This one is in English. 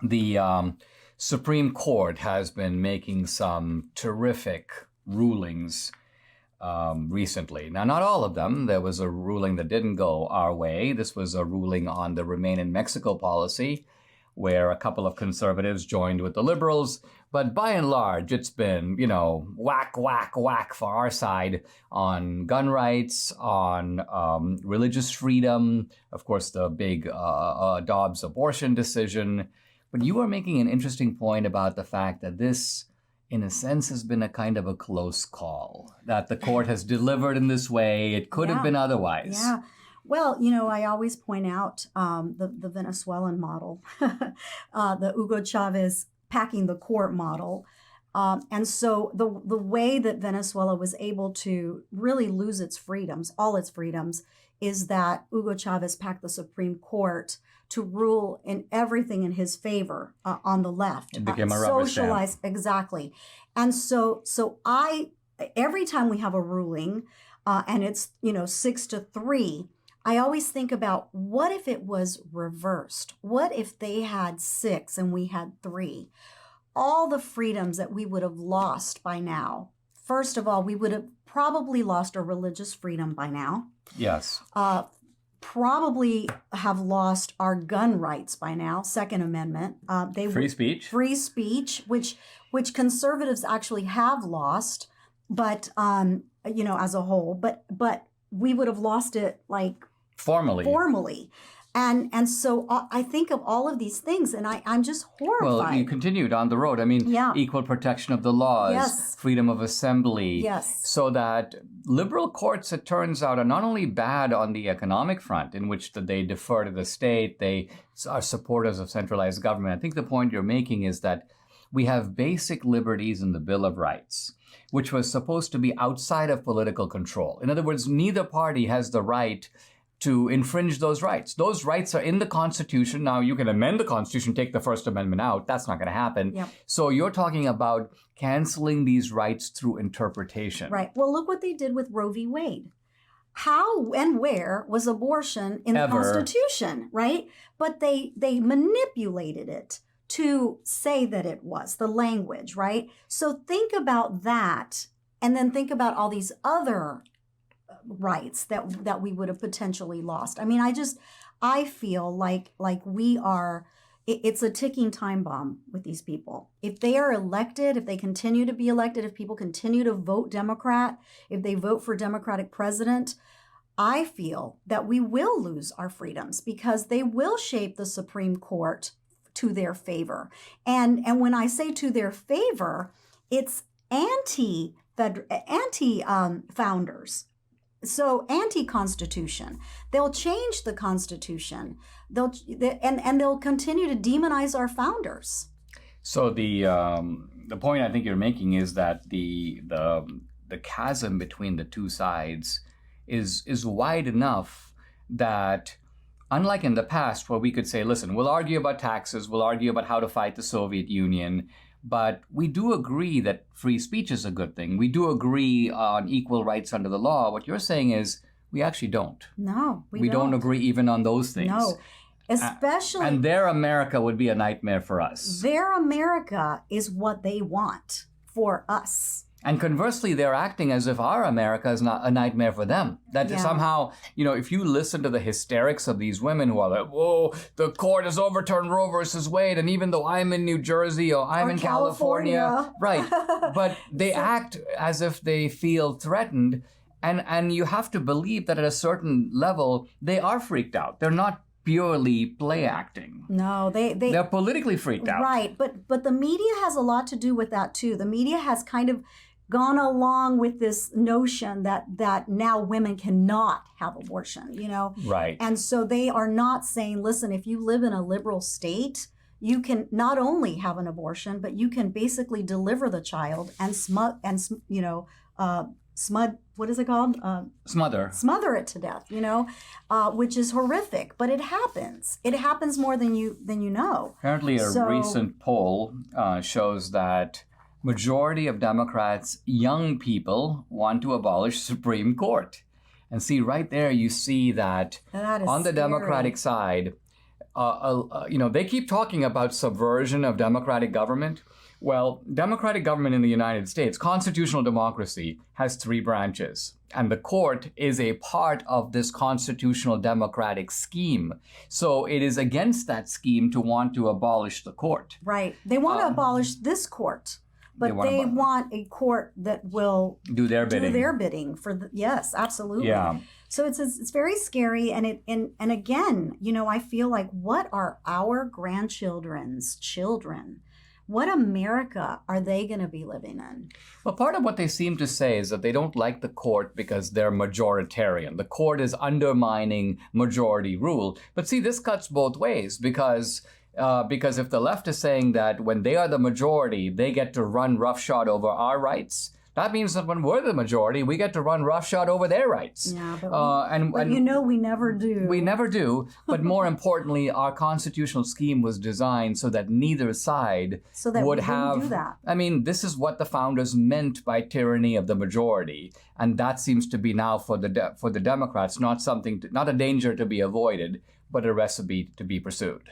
the Supreme Court has been making some terrific rulings recently. Now, not all of them. There was a ruling that didn't go our way. This was a ruling on the Remain in Mexico policy, where a couple of conservatives joined with the liberals. But by and large, it's been, whack, whack, whack for our side on gun rights, on religious freedom, of course, the big Dobbs abortion decision. But you are making an interesting point about the fact that this, in a sense, has been a kind of a close call, that the court has delivered in this way. It could have been otherwise. Yeah. Well, I always point out the Venezuelan model, the Hugo Chavez packing the court model. And so the way that Venezuela was able to really lose its freedoms, all its freedoms, is that Hugo Chavez packed the Supreme Court to rule in everything in his favor on the left. It became a rubber stamp. Exactly. And so every time we have a ruling and it's, 6-3, I always think about, what if it was reversed? What if they had 6 and we had 3? All the freedoms that we would have lost by now. First of all, we would have probably lost our religious freedom by now. Yes. Probably have lost our gun rights by now, Second Amendment. Free speech. Free speech, which conservatives actually have lost, but as a whole. But we would have lost it formally. And so I think of all of these things, and I'm just horrified. Well, you continued on the road. I mean, equal protection of the laws, freedom of assembly. Yes. So that liberal courts, it turns out, are not only bad on the economic front, in which they defer to the state, they are supporters of centralized government. I think the point you're making is that we have basic liberties in the Bill of Rights, which was supposed to be outside of political control. In other words, neither party has the right to infringe those rights. Those rights are in the Constitution. Now, you can amend the Constitution, take the First Amendment out. That's not going to happen. Yep. So you're talking about canceling these rights through interpretation. Right. Well, look what they did with Roe v. Wade. How and where was abortion in the Constitution, right? But they manipulated it to say that it was, the language, right? So think about that, and then think about all these other rights that we would have potentially lost. I mean, I feel like we are, it's a ticking time bomb with these people. If they are elected, if they continue to be elected, if people continue to vote Democrat, if they vote for Democratic president, I feel that we will lose our freedoms, because they will shape the Supreme Court to their favor. And when I say to their favor, it's anti-founders. So anti-Constitution. They'll change the Constitution. They'll continue to demonize our founders. So the point I think you're making is that the chasm between the two sides is wide enough that, unlike in the past, where we could say, listen, we'll argue about taxes, we'll argue about how to fight the Soviet Union, but we do agree that free speech is a good thing. We do agree on equal rights under the law. What you're saying is we actually don't. No, we don't agree even on those things. No, especially. And their America would be a nightmare for us. Their America is what they want for us. And conversely, they're acting as if our America is not a nightmare for them. That somehow, if you listen to the hysterics of these women who are like, whoa, the court has overturned Roe versus Wade, and even though I'm in New Jersey or I'm in California, right, but they act as if they feel threatened, and you have to believe that at a certain level, they are freaked out. They're not purely play acting. No, they're politically freaked out. Right, but the media has a lot to do with that too. The media has kind of gone along with this notion that now women cannot have abortion, Right. And so they are not saying, listen, if you live in a liberal state, you can not only have an abortion, but you can basically deliver the child and smother it to death, which is horrific. But it happens. It happens more than you know. Apparently, a recent poll shows that majority of Democrats, young people, want to abolish Supreme Court. And see, right there, you see that on the Democratic side, they keep talking about subversion of democratic government. Well, democratic government in the United States, constitutional democracy, has three branches. And the court is a part of this constitutional democratic scheme. So it is against that scheme to want to abolish the court. Right. They want to abolish this court, but they want a court that will do their bidding. Yes, absolutely. Yeah. So it's very scary, and again, I feel like, what are our grandchildren's children? What America are they going to be living in? Well, part of what they seem to say is that they don't like the court because they're majoritarian. The court is undermining majority rule. But see, this cuts both ways because if the left is saying that when they are the majority, they get to run roughshod over our rights, that means that when we're the majority, we get to run roughshod over their rights. Yeah, but we never do. We never do. But more importantly, our constitutional scheme was designed so that neither side would have. Do that. I mean, this is what the founders meant by tyranny of the majority, and that seems to be now for the Democrats not a danger to be avoided, but a recipe to be pursued.